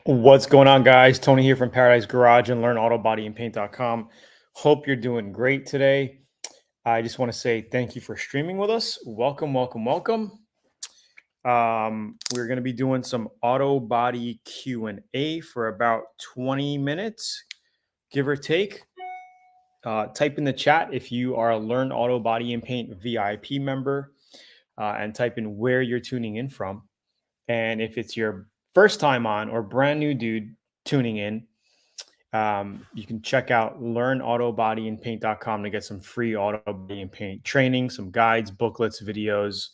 What's going on, guys? Tony here from Paradise Garage and Learn Autobody and Paint.com. Hope you're doing great today. I just want to say thank you for streaming with us. Welcome, welcome, welcome. We're going to be doing some Autobody Q&A for about 20 minutes, give or take. Type in the chat if you are a Learn Autobody and Paint VIP member, and type in where you're tuning in from. And if it's your first time on or brand new dude tuning in, you can check out learnautobodyandpaint.com to get some free auto body and paint training, some guides, booklets, videos,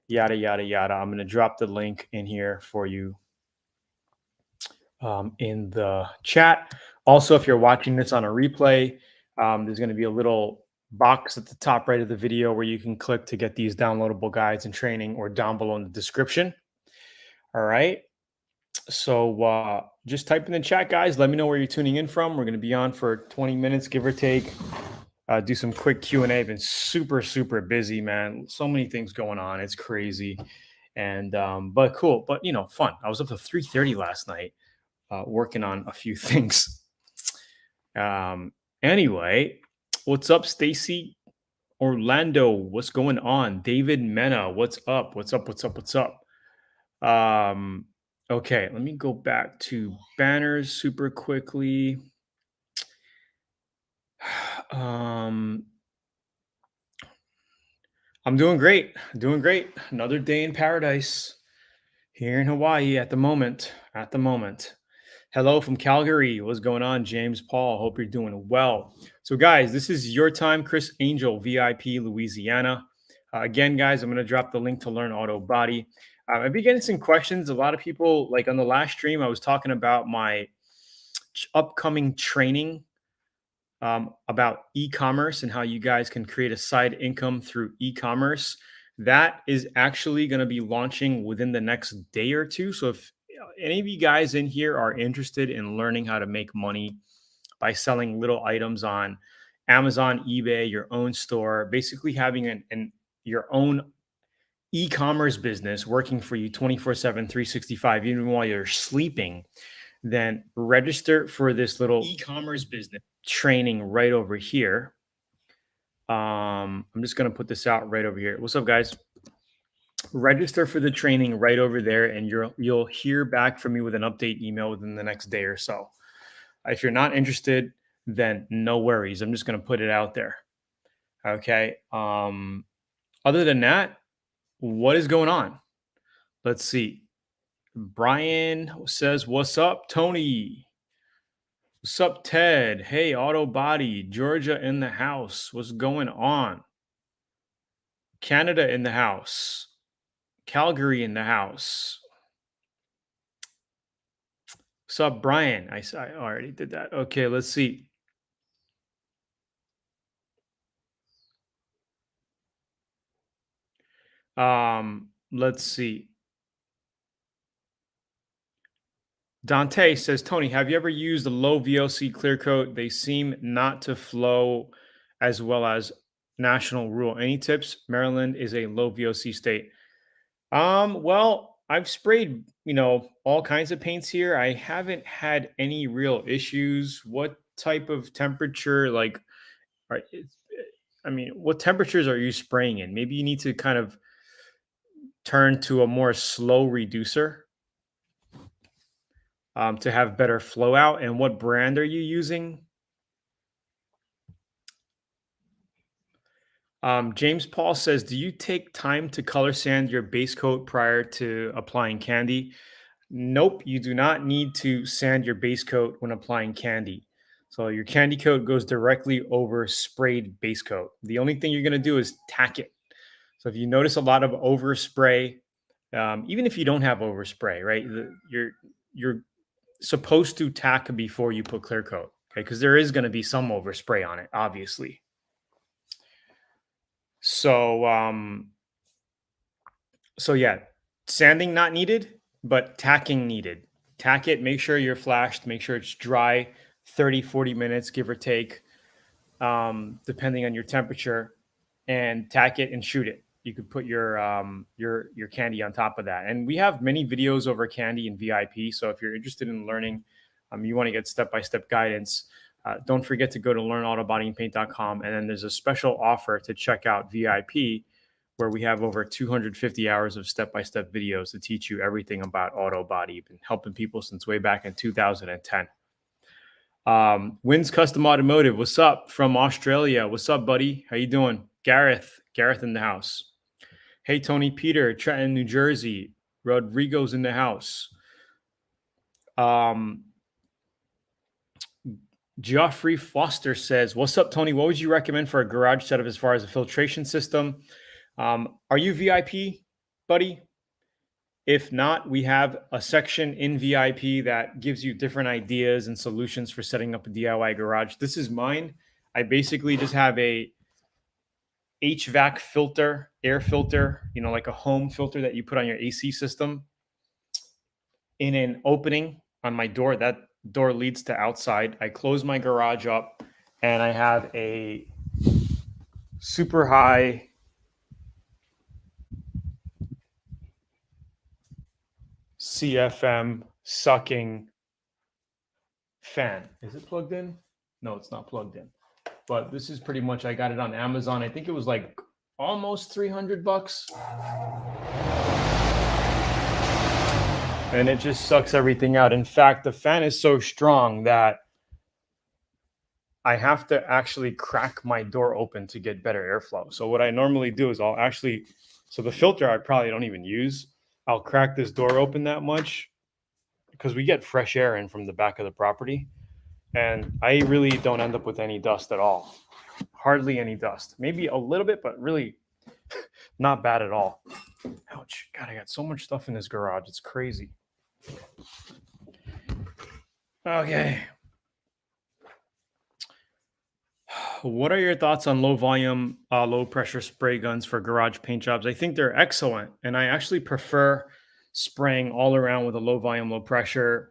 yada, yada, yada. I'm going to drop the link in here for you in the chat. Also, if you're watching this on a replay, there's going to be a little box at the top right of the video where you can click to get these downloadable guides and training, or down below in the description. All right. So just type in the chat, guys. Let me know where you're tuning in from. We're going to be on for 20 minutes, give or take. Do some quick Q&A. Been super, super busy, man. So many things going on. It's crazy. And but cool. But, fun. I was up to 3:30 last night working on a few things. Anyway, what's up, Stacy? Orlando, what's going on? David Mena, what's up? What's up? What's up? What's up? Okay, let me go back to banners super quickly. I'm doing great. Doing great. Another day in paradise here in Hawaii at the moment. Hello from Calgary. What's going on, James Paul? Hope you're doing well. So, guys, this is your time. Chris Angel, VIP, Louisiana. Again, guys, I'm going to drop the link to Learn Autobody. I've been getting some questions. A lot of people, like on the last stream, I was talking about my upcoming training about e-commerce and how you guys can create a side income through e-commerce. That is actually going to be launching within the next day or two. So if any of you guys in here are interested in learning how to make money by selling little items on Amazon, eBay, your own store, basically having your own e-commerce business working for you 24/7, 365, even while you're sleeping, then register for this little e-commerce business training right over here. I'm just going to put this out right over here. What's up, guys? Register for the training right over there, and you'll hear back from me with an update email within the next day or so. If you're not interested, then no worries. I'm just going to put it out there. Okay. Other than that, what is going on? Let's see. Brian says, "What's up, Tony? What's up, Ted? Hey, Autobody, Georgia in the house. What's going on? Canada in the house. Calgary in the house. What's up, Brian? I already did that. Okay, let's see. Let's see. Dante says, Tony, have you ever used a low VOC clear coat? They seem not to flow as well as national rule. Any tips? Maryland is a low VOC state. Well, I've sprayed, all kinds of paints here. I haven't had any real issues. What type of temperature, what temperatures are you spraying in? Maybe you need to kind of turn to a more slow reducer to have better flow out. And what brand are you using? James Paul says, do you take time to color sand your base coat prior to applying candy? Nope, you do not need to sand your base coat when applying candy. So your candy coat goes directly over sprayed base coat. The only thing you're going to do is tack it. So if you notice a lot of overspray, even if you don't have overspray, right, you're supposed to tack before you put clear coat, okay? Because there is going to be some overspray on it, obviously. So, yeah, sanding not needed, but tacking needed. Tack it, make sure you're flashed, make sure it's dry, 30, 40 minutes, give or take, depending on your temperature, and tack it and shoot it. your candy on top of that. And we have many videos over candy and VIP. So if you're interested in learning, you want to get step-by-step guidance, don't forget to go to learnautobodyandpaint.com. And then there's a special offer to check out VIP, where we have over 250 hours of step-by-step videos to teach you everything about auto body. Been helping people since way back in 2010. Wins Custom Automotive, what's up from Australia? What's up, buddy? How you doing? Gareth in the house. Hey, Tony Peter, Trenton, New Jersey. Rodrigo's in the house. Geoffrey Foster says, what's up, Tony? What would you recommend for a garage setup as far as a filtration system? Are you VIP, buddy? If not, we have a section in VIP that gives you different ideas and solutions for setting up a DIY garage. This is mine. I basically just have a HVAC filter, air filter, like a home filter that you put on your AC system, in an opening on my door. That door leads to outside. I close my garage up, and I have a super high CFM sucking fan. Is it plugged in? No, it's not plugged in. But this is pretty much, I got it on Amazon. I think it was like almost $300. And it just sucks everything out. In fact, the fan is so strong that I have to actually crack my door open to get better airflow. So what I normally do is so the filter I probably don't even use. I'll crack this door open that much because we get fresh air in from the back of the property. And I really don't end up with any dust at all. Hardly any dust. Maybe a little bit, but really not bad at all. Ouch. God, I got so much stuff in this garage. It's crazy. Okay. What are your thoughts on low volume, low pressure spray guns for garage paint jobs? I think they're excellent. And I actually prefer spraying all around with a low volume, low pressure.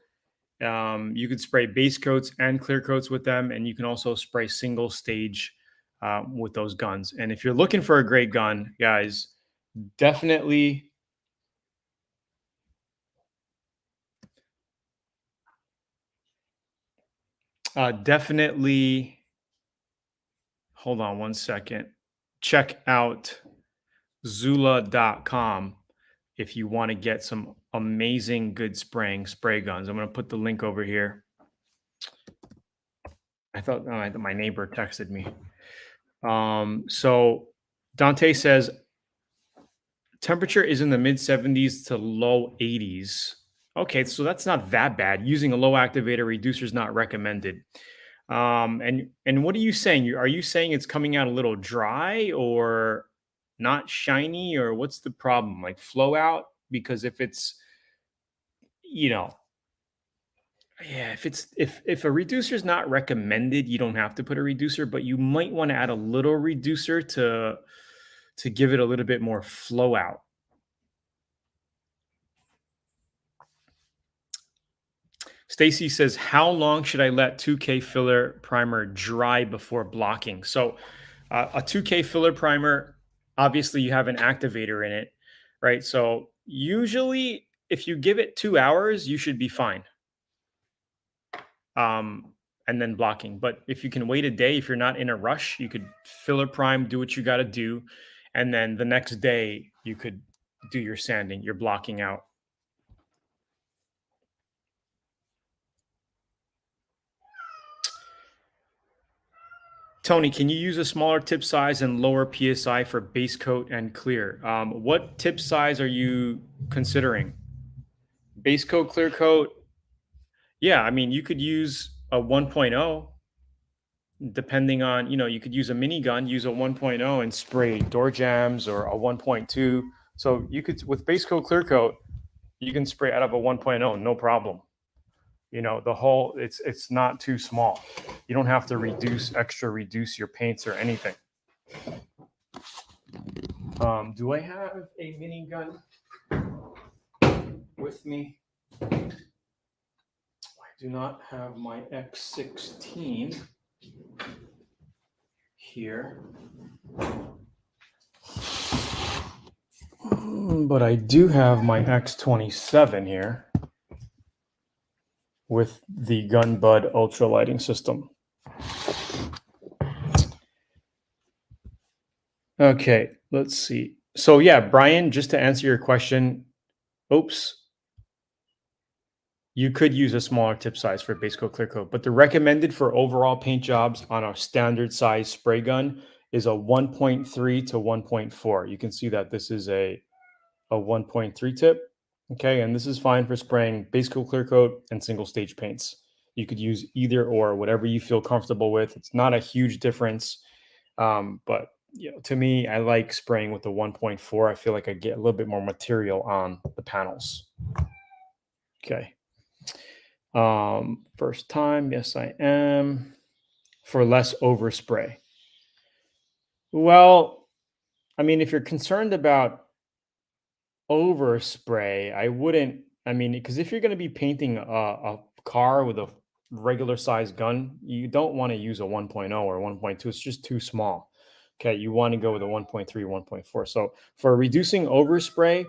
You could spray base coats and clear coats with them. And you can also spray single stage with those guns. And if you're looking for a great gun, guys, definitely hold on one second. Check out Zula.com if you want to get some amazing good spray guns. I'm going to put the link over here. I thought my neighbor texted me. So Dante says temperature is in the mid 70s to low 80s. Okay, so that's not that bad. Using a low activator reducer is not recommended. And what are you saying? Are you saying it's coming out a little dry or not shiny, or what's the problem? Like flow out? Because if it's, if a reducer is not recommended, you don't have to put a reducer, but you might want to add a little reducer to give it a little bit more flow out. Stacy says, how long should I let 2K filler primer dry before blocking? So a 2K filler primer, obviously you have an activator in it, right? So usually if you give it 2 hours, you should be fine. And then blocking. But if you can wait a day, if you're not in a rush, you could filler prime, do what you got to do. And then the next day you could do your sanding, your blocking out. Tony, can you use a smaller tip size and lower PSI for base coat and clear? What tip size are you considering? Base coat, clear coat? Yeah, I mean, you could use a 1.0, depending on, you could use a minigun, use a 1.0 and spray door jambs, or a 1.2. So you could, with base coat, clear coat, you can spray out of a 1.0, no problem. The whole, it's not too small. You don't have to reduce your paints or anything. Do I have a minigun with me? I do not have my X16 here. But I do have my X27 here with the Gun Bud Ultra Lighting System. Okay, let's see. So yeah, Brian, just to answer your question, oops, you could use a smaller tip size for Basecoat Clear Coat, but the recommended for overall paint jobs on a standard size spray gun is a 1.3 to 1.4. You can see that this is a 1.3 tip. Okay, and this is fine for spraying Basecoat Clear Coat and single stage paints. You could use either or, whatever you feel comfortable with. It's not a huge difference, but to me, I like spraying with the 1.4. I feel like I get a little bit more material on the panels. Okay. First time, yes, I am. For less overspray. Well, I mean, if you're concerned about overspray, I wouldn't. I mean, because if you're going to be painting a car with a regular size gun, you don't want to use a 1.0 or 1.2. It's just too small. Okay, you want to go with a 1.3, 1.4. So for reducing overspray,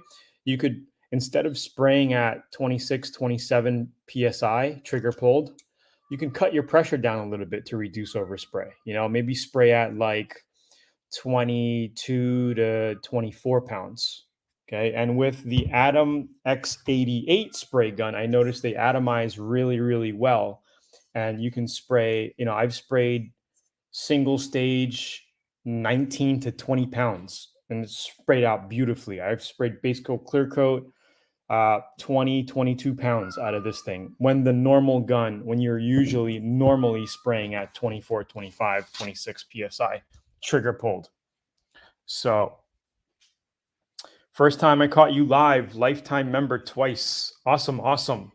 you could, instead of spraying at 26, 27 psi trigger pulled, you can cut your pressure down a little bit to reduce overspray. Maybe spray at like 22 to 24 pounds. Okay. And with the Atom X88 spray gun, I noticed they atomize really, really well. And you can spray, I've sprayed single stage 19 to 20 pounds and it's sprayed out beautifully. I've sprayed base coat, clear coat, 20, 22 pounds out of this thing. When the normal gun, when you're usually normally spraying at 24, 25, 26 PSI trigger pulled. So first time I caught you live, lifetime member twice. Awesome, awesome.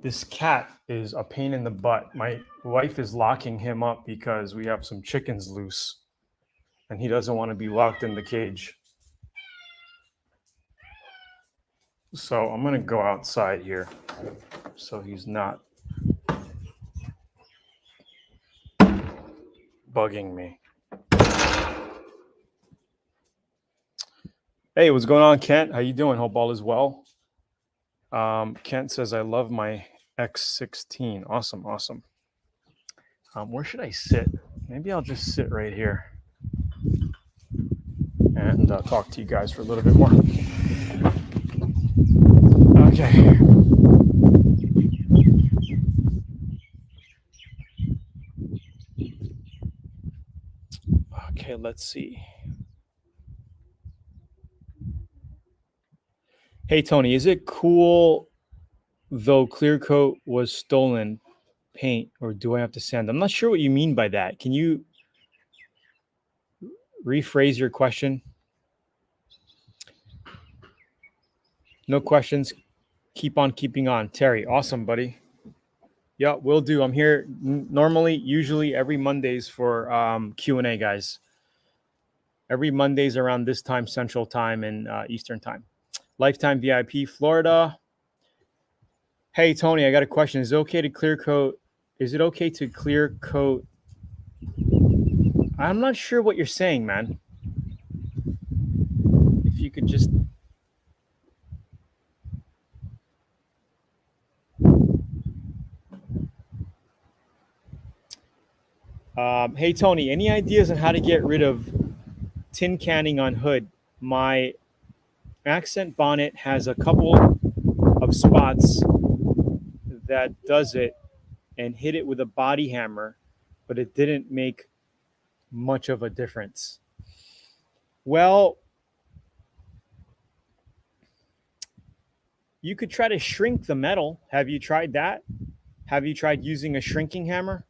This cat is a pain in the butt. My wife is locking him up because we have some chickens loose and he doesn't want to be locked in the cage. So I'm going to go outside here so he's not bugging me. Hey, what's going on, Kent? How you doing? Hope all is well. Kent says, I love my X16. Awesome, awesome. Where should I sit? Maybe I'll just sit right here and talk to you guys for a little bit more. Okay. Okay, let's see. Hey, Tony, is it cool though clear coat was stolen paint, or do I have to sand? I'm not sure what you mean by that. Can you rephrase your question? No questions. Keep on keeping on. Terry, awesome, buddy. Yeah, will do. I'm here usually every Mondays for Q&A, guys. Every Mondays around this time, Central Time and Eastern Time. Lifetime VIP, Florida. Hey, Tony, I got a question. Is it okay to clear coat? Is it okay to clear coat? I'm not sure what you're saying, man. If you could just... hey, Tony, any ideas on how to get rid of tin canning on hood? My accent bonnet has a couple of spots that does it, and hit it with a body hammer, but it didn't make much of a difference. Well, you could try to shrink the metal. Have you tried that? Have you tried using a shrinking hammer?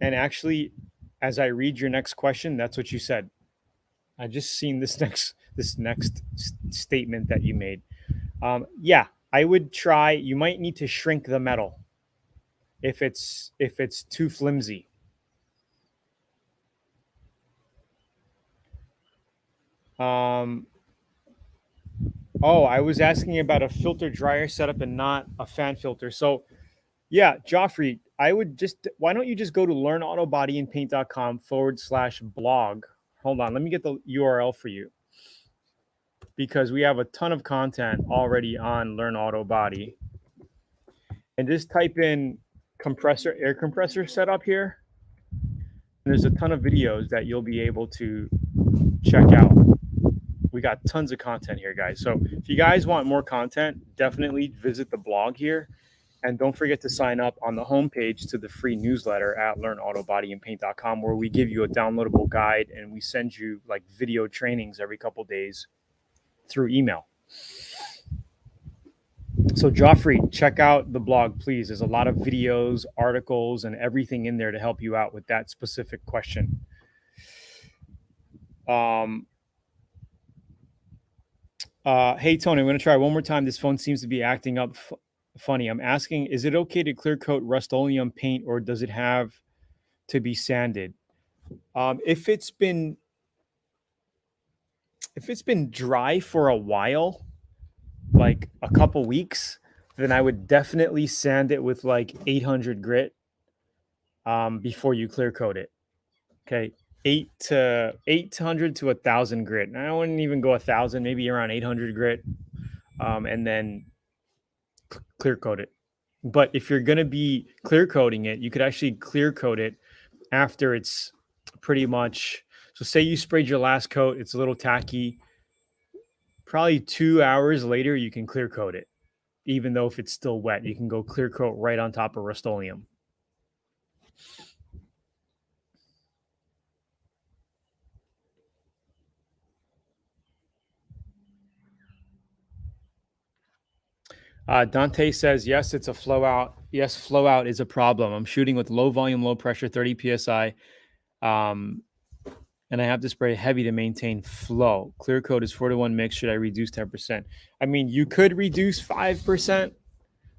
And actually, as I read your next question, that's what you said. I just seen this next statement that you made. Yeah, I would try. You might need to shrink the metal if it's too flimsy. Oh, I was asking about a filter dryer setup and not a fan filter. So, yeah, Joffrey, why don't you just go to learnautobodyandpaint.com/blog. Hold on, let me get the URL for you, because we have a ton of content already on Learn Auto Body. And just type in air compressor setup here. And there's a ton of videos that you'll be able to check out. We got tons of content here, guys. So if you guys want more content, definitely visit the blog here. And don't forget to sign up on the homepage to the free newsletter at learnautobodyandpaint.com, where we give you a downloadable guide and we send you like video trainings every couple days through email. So Joffrey, check out the blog, please. There's a lot of videos, articles, and everything in there to help you out with that specific question. Hey, Tony, I'm going to try one more time. This phone seems to be acting up funny. I'm asking, is it okay to clear coat Rust-Oleum paint, or does it have to be sanded? If it's been dry for a while, like a couple weeks, then I would definitely sand it with like 800 grit before you clear coat it. Okay, 800 to 1,000 grit. I wouldn't even go 1,000, maybe around 800 grit, and then clear coat it. But if you're going to be clear coating it, you could actually clear coat it after it's pretty much. So say you sprayed your last coat, it's a little tacky. Probably 2 hours later, you can clear coat it. Even though if it's still wet, you can go clear coat right on top of Rust-Oleum. Dante says, yes, it's a flow out. Yes, flow out is a problem. I'm shooting with low volume, low pressure, 30 PSI. And I have to spray heavy to maintain flow. Clear coat is 4-to-1 mix. Should I reduce 10%? I mean, you could reduce 5%,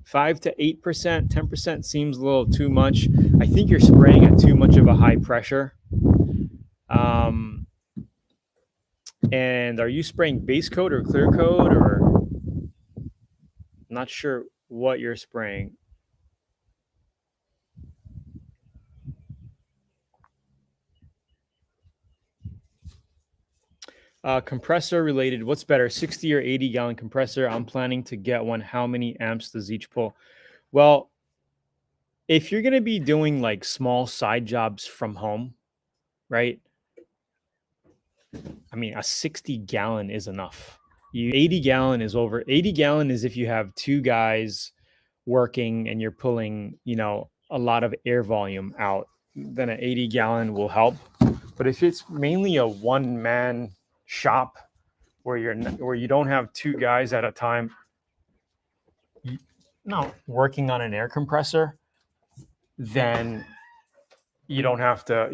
5 to 8%. 10% seems a little too much. I think you're spraying at too much of a high pressure. And are you spraying base coat or clear coat, or I'm not sure what you're spraying? Compressor related, what's better, 60 or 80 gallon compressor? I'm planning to get one. How many amps does each pull? Well, if you're going to be doing like small side jobs from home, right? I mean, a 60 gallon is enough. 80 gallon is over. 80 gallon is if you have two guys working and you're pulling, a lot of air volume out, then an 80 gallon will help. But if it's mainly a one-man shop where you don't have two guys at a time working on an air compressor, then you don't have to,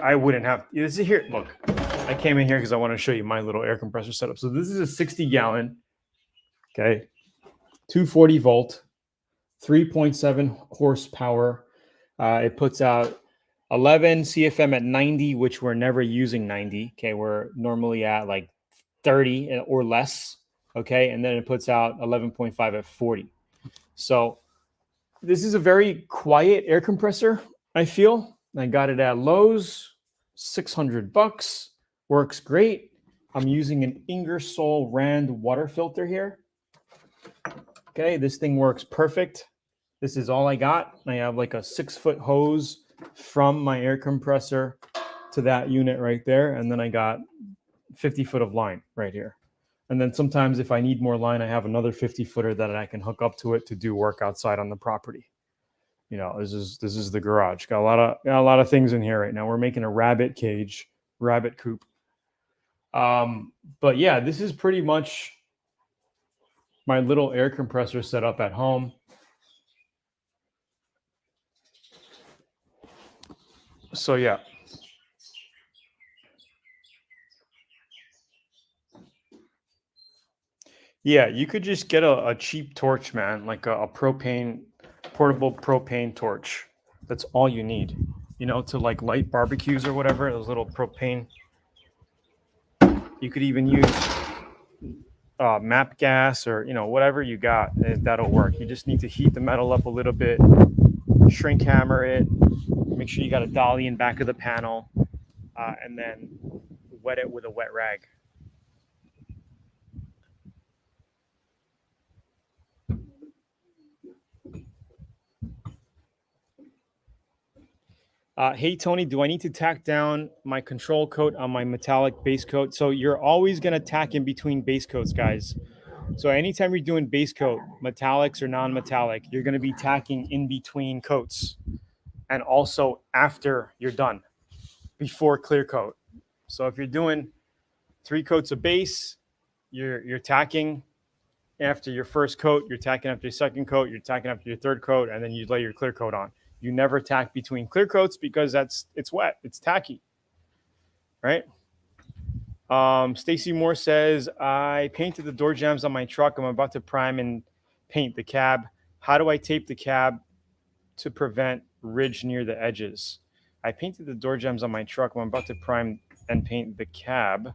I wouldn't have. This is here. Look, I came in here because I want to show you my little air compressor setup. So this is a 60 gallon, okay, 240 volt, 3.7 horsepower. It puts out 11 CFM at 90, which we're never using 90. Okay, we're normally at like 30 or less. Okay, and then it puts out 11.5 at 40. So this is a very quiet air compressor, I feel. I got it at Lowe's, $600. Works great. I'm using an Ingersoll Rand water filter here. Okay, this thing works perfect. This is all I got. I have like a 6-foot hose from my air compressor to that unit right there. And then I got 50 foot of line right here. And then sometimes if I need more line, I have another 50 footer that I can hook up to it to do work outside on the property. This is the garage. Got a lot of things in here right now. We're making a rabbit coop. But yeah, this is pretty much my little air compressor set up at home. So yeah. Yeah, you could just get a cheap torch, man, like a portable propane torch. That's all you need, to like light barbecues or whatever, those little propane. You could even use map gas or, whatever you got, that'll work. You just need to heat the metal up a little bit, shrink hammer it. Make sure you got a dolly in back of the panel, and then wet it with a wet rag. Hey, Tony, do I need to tack down my control coat on my metallic base coat? So you're always going to tack in between base coats, guys. So anytime you're doing base coat, metallics or non-metallic, you're going to be tacking in between coats, and also after you're done, before clear coat. So if you're doing 3 coats of base, you're tacking after your first coat, you're tacking after your second coat, you're tacking after your third coat, and then you lay your clear coat on. You never tack between clear coats because it's wet, it's tacky, right? Stacy Moore says, I painted the door jambs on my truck. I'm about to prime and paint the cab. How do I tape the cab to prevent ridge near the edges? I painted the door jambs on my truck. I'm about to prime and paint the cab.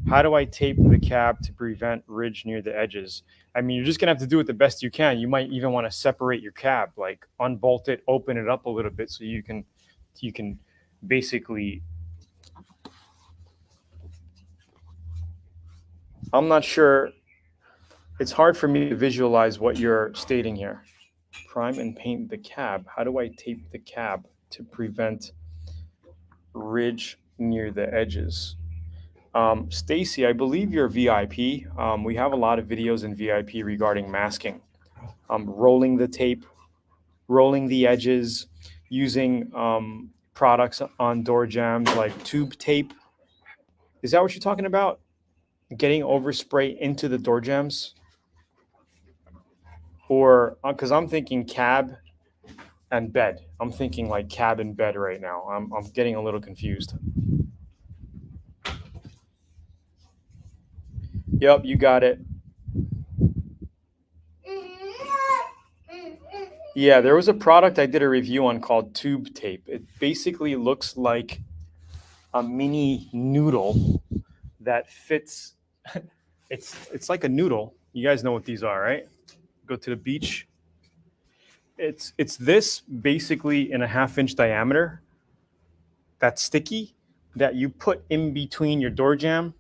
How do I tape the cab to prevent ridge near the edges? I mean, you're just gonna have to do it the best you can. You might even want to separate your cab, like unbolt it, open it up a little bit so you can basically. I'm not sure. It's hard for me to visualize what you're stating here. Prime and paint the cab. How do I tape the cab to prevent ridge near the edges? Stacy, I believe you're VIP. We have a lot of videos in VIP regarding masking, rolling the tape, rolling the edges, using products on door jambs like tube tape. Is that what you're talking about? Getting overspray into the door jambs? Or because I'm thinking cab and bed. I'm thinking like cab and bed right now. I'm getting a little confused. Yep, you got it. Yeah, there was a product I did a review on called tube tape. It basically looks like a mini noodle that fits. It's like a noodle. You guys know what these are, right? Go to the beach. It's this basically in a 1/2 inch diameter that's sticky that you put in between your door jamb,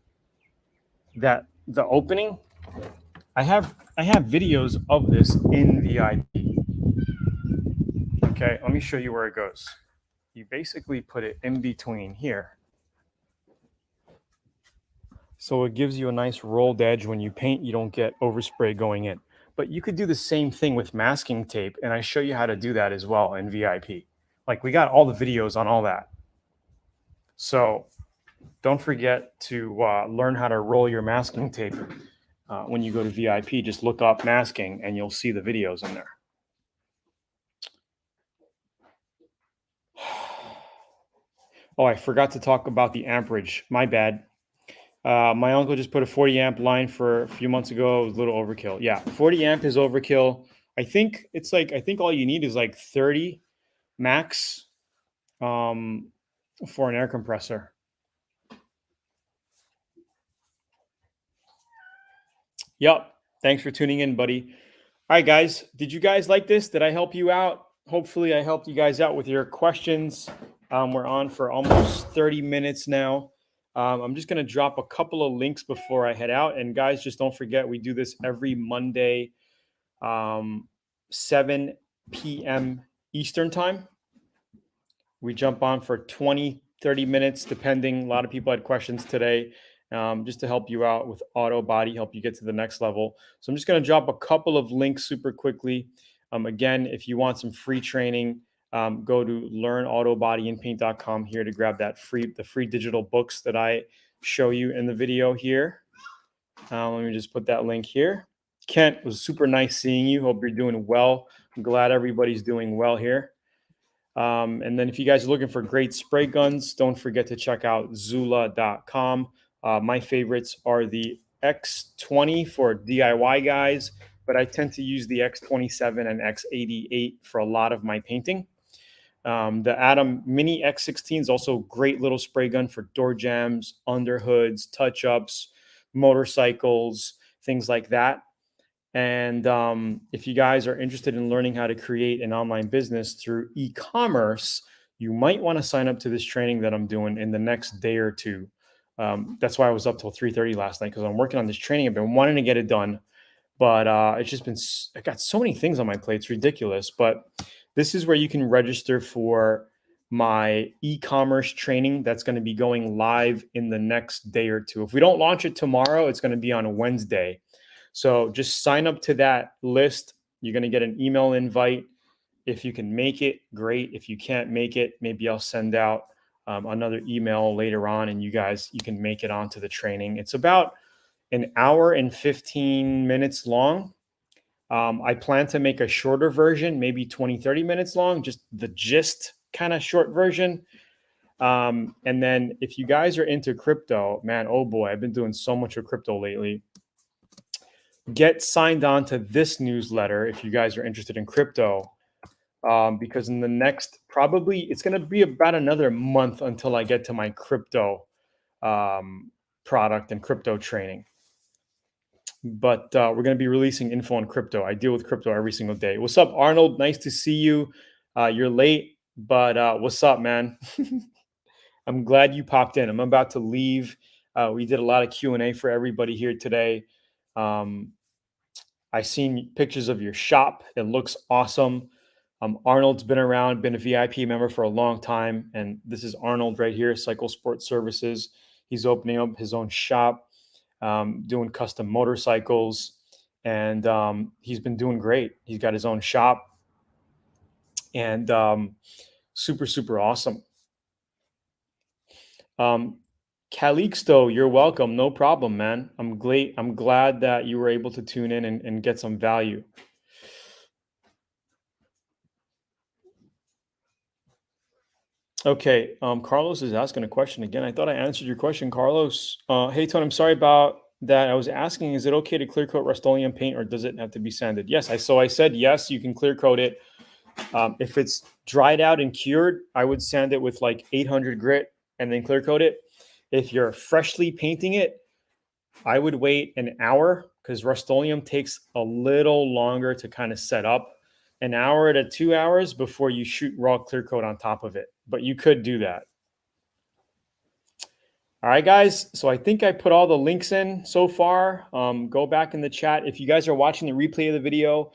that the opening. I have videos of this in VIP. Okay, let me show you where it goes. You basically put it in between here. So it gives you a nice rolled edge. When you paint, you don't get overspray going in. But you could do the same thing with masking tape, and I show you how to do that as well in VIP. Like, we got all the videos on all that. So don't forget to learn how to roll your masking tape. When you go to VIP, just look up masking and you'll see the videos in there. Oh, I forgot to talk about the amperage. My bad. My uncle just put a 40 amp line for a few months ago. It was a little overkill. Yeah, 40 amp is overkill. I think all you need is like 30 max for an air compressor. Yep. Thanks for tuning in, buddy. All right, guys. Did you guys like this? Did I help you out? Hopefully, I helped you guys out with your questions. We're on for almost 30 minutes now. I'm just going to drop a couple of links before I head out. And guys, just don't forget, we do this every Monday, 7 p.m. Eastern time. We jump on for 20, 30 minutes, depending. A lot of people had questions today, just to help you out with Autobody, help you get to the next level. So I'm just going to drop a couple of links super quickly. Again, if you want some free training, go to learnautobodyandpaint.com here to grab the free digital books that I show you in the video here. Let me just put that link here. Kent, it was super nice seeing you. Hope you're doing well. I'm glad everybody's doing well here. And then if you guys are looking for great spray guns, don't forget to check out Zula.com. My favorites are the X20 for DIY guys, but I tend to use the X27 and X88 for a lot of my painting. The Atom Mini X16 is also a great little spray gun for door jambs, under hoods, touch-ups, motorcycles, things like that. And if you guys are interested in learning how to create an online business through e-commerce, you might want to sign up to this training that I'm doing in the next day or two. That's why I was up till 3:30 last night, because I'm working on this training. I've been wanting to get it done, but it's just been, I got so many things on my plate. It's ridiculous. But this is where you can register for my e-commerce training that's going to be going live in the next day or two. If we don't launch it tomorrow, it's going to be on a Wednesday. So just sign up to that list. You're going to get an email invite. If you can make it, great. If you can't make it, maybe I'll send out another email later on, and you can make it onto the training. It's about an hour and 15 minutes long. I plan to make a shorter version, maybe 20, 30 minutes long, just the gist kind of short version. And then if you guys are into crypto, man, oh boy, I've been doing so much with crypto lately. Get signed on to this newsletter if you guys are interested in crypto, because in the next, probably it's going to be about another month until I get to my crypto product and crypto training. But we're going to be releasing info on crypto. I deal with crypto every single day. What's up, Arnold? Nice to see you. You're late, but what's up, man? I'm glad you popped in. I'm about to leave. We did a lot of Q&A for everybody here today. I seen pictures of your shop. It looks awesome. Arnold's been around, been a VIP member for a long time. And this is Arnold right here, Cycle Sports Services. He's opening up his own shop, doing custom motorcycles. And he's been doing great. He's got his own shop. And super, super awesome. Calixto, you're welcome. No problem, man. I'm glad that you were able to tune in and get some value. Okay, Carlos is asking a question again. I thought I answered your question, Carlos. Hey, Tony, I'm sorry about that. I was asking, is it okay to clear coat Rust-Oleum paint, or does it have to be sanded? Yes, I said yes, you can clear coat it. If it's dried out and cured, I would sand it with like 800 grit and then clear coat it. If you're freshly painting it, I would wait an hour, because Rust-Oleum takes a little longer to kind of set up. An hour to 2 hours before you shoot raw clear coat on top of it. But you could do that. All right, guys. So I think I put all the links in so far. Go back in the chat. If you guys are watching the replay of the video,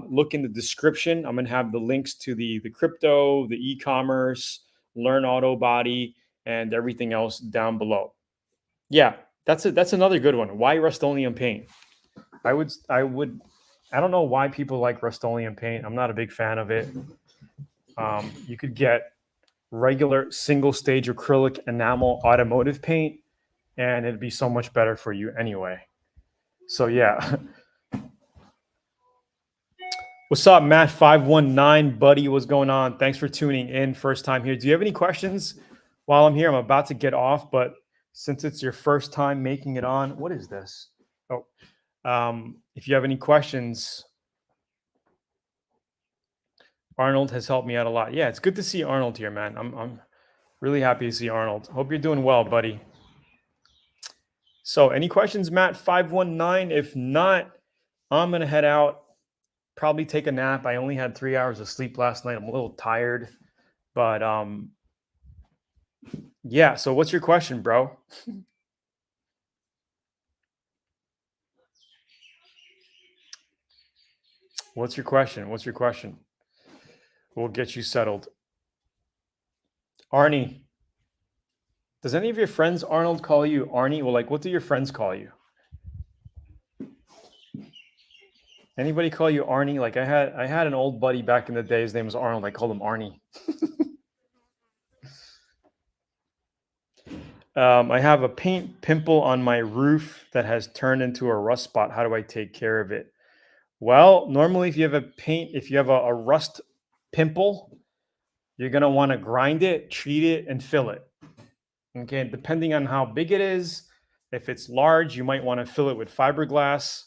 look in the description. I'm going to have the links to the crypto, the e-commerce, Learn Autobody, and everything else down below. Yeah, that's another good one. Why Rust-Oleum paint? I don't know why people like Rust-Oleum paint. I'm not a big fan of it. You could get regular single stage acrylic enamel automotive paint, and it'd be so much better for you anyway. So yeah. What's up, Matt519, buddy? What's going on? Thanks for tuning in. First time here. Do you have any questions while I'm here? I'm about to get off, but since it's your first time making it on, what is this? Oh, if you have any questions, Arnold has helped me out a lot. Yeah, it's good to see Arnold here, man. I'm really happy to see Arnold. Hope you're doing well, buddy. So any questions, Matt519? If not, I'm going to head out, probably take a nap. I only had 3 hours of sleep last night. I'm a little tired, but yeah. So what's your question, bro? What's your question? What's your question? We'll get you settled. Arnie. Does any of your friends, Arnold, call you Arnie? Well, like, what do your friends call you? Anybody call you Arnie? Like I had an old buddy back in the day. His name was Arnold. I called him Arnie. I have a paint pimple on my roof that has turned into a rust spot. How do I take care of it? Well, normally if you have a rust pimple, you're going to want to grind it, treat it, and fill it. Okay, depending on how big it is. If it's large, you might want to fill it with fiberglass.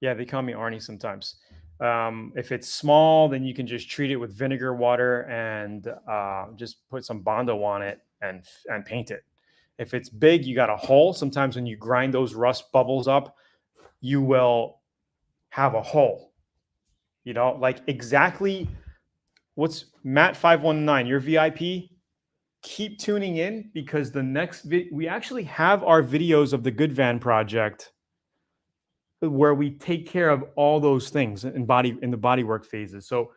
Yeah, they call me Arnie sometimes. If it's small, then you can just treat it with vinegar water and just put some Bondo on it and paint it. If it's big, you got a hole. Sometimes when you grind those rust bubbles up, you will have a hole. You know, like exactly what's Matt 519, your VIP. Keep tuning in because the next we actually have our videos of the Good Van project where we take care of all those things in the bodywork phases. So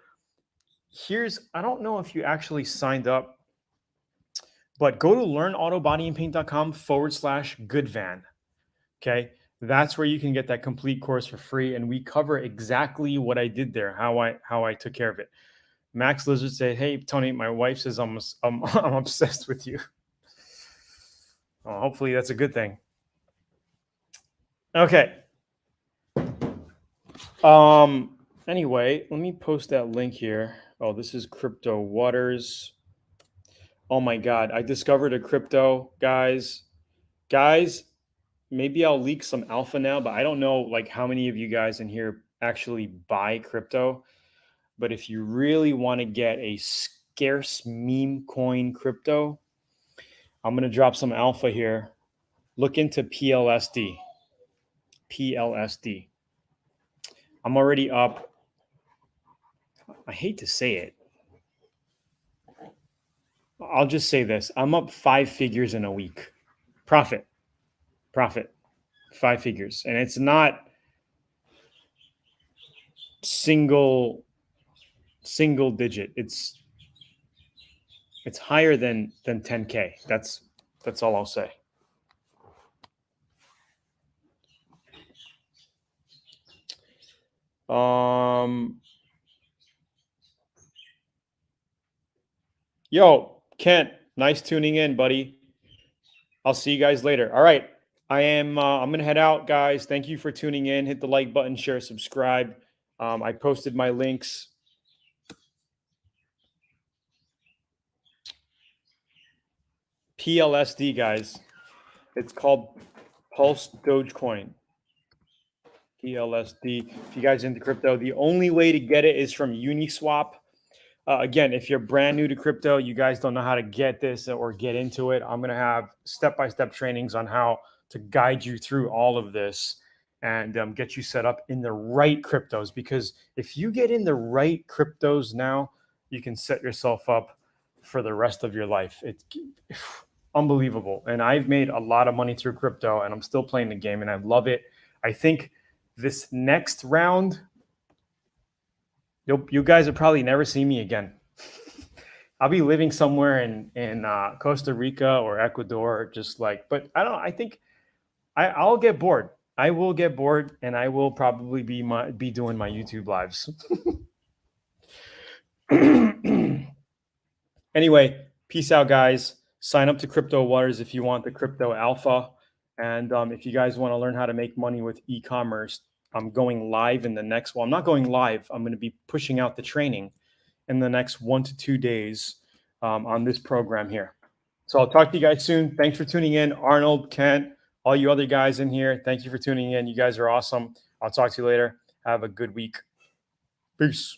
I don't know if you actually signed up, but go to learnautobodyandpaint.com/goodvan. Okay. That's where you can get that complete course for free. And we cover exactly what I did there, how I took care of it. Max Lizard said, "Hey, Tony, my wife says I'm I'm obsessed with you." Oh, hopefully that's a good thing. Okay. Anyway, let me post that link here. Oh, this is Crypto Waters. Oh my God, I discovered a crypto, guys. Guys, maybe I'll leak some alpha now, but I don't know like how many of you guys in here actually buy crypto. But if you really want to get a scarce meme coin crypto, I'm going to drop some alpha here. Look into PLSD. PLSD. I'm already up. I hate to say it. I'll just say this. I'm up 5 figures in a week. Profit. 5 figures. And it's not single digit. It's higher than 10K. That's all I'll say. Yo, Kent, nice tuning in, buddy. I'll see you guys later. All right. I'm going to head out, guys. Thank you for tuning in. Hit the like button, share, subscribe. I posted my links. PLSD, guys. It's called Pulse Dogecoin. PLSD. If you guys are into crypto, the only way to get it is from Uniswap. Again, if you're brand new to crypto, you guys don't know how to get this or get into it, I'm going to have step-by-step trainings on how to guide you through all of this and get you set up in the right cryptos. Because if you get in the right cryptos now, you can set yourself up for the rest of your life. It's unbelievable. And I've made a lot of money through crypto and I'm still playing the game and I love it. I think this next round, you guys will probably never see me again. I'll be living somewhere in Costa Rica or Ecuador, just like. But I don't. I think I'll get bored. I will get bored, and I will probably be doing my YouTube lives. Anyway, peace out, guys. Sign up to Crypto Waters if you want the crypto alpha, and if you guys want to learn how to make money with e-commerce. I'm going live in the next. Well, I'm not going live. I'm going to be pushing out the training in the next 1 to 2 days on this program here. So I'll talk to you guys soon. Thanks for tuning in. Arnold, Kent, all you other guys in here, thank you for tuning in. You guys are awesome. I'll talk to you later. Have a good week. Peace.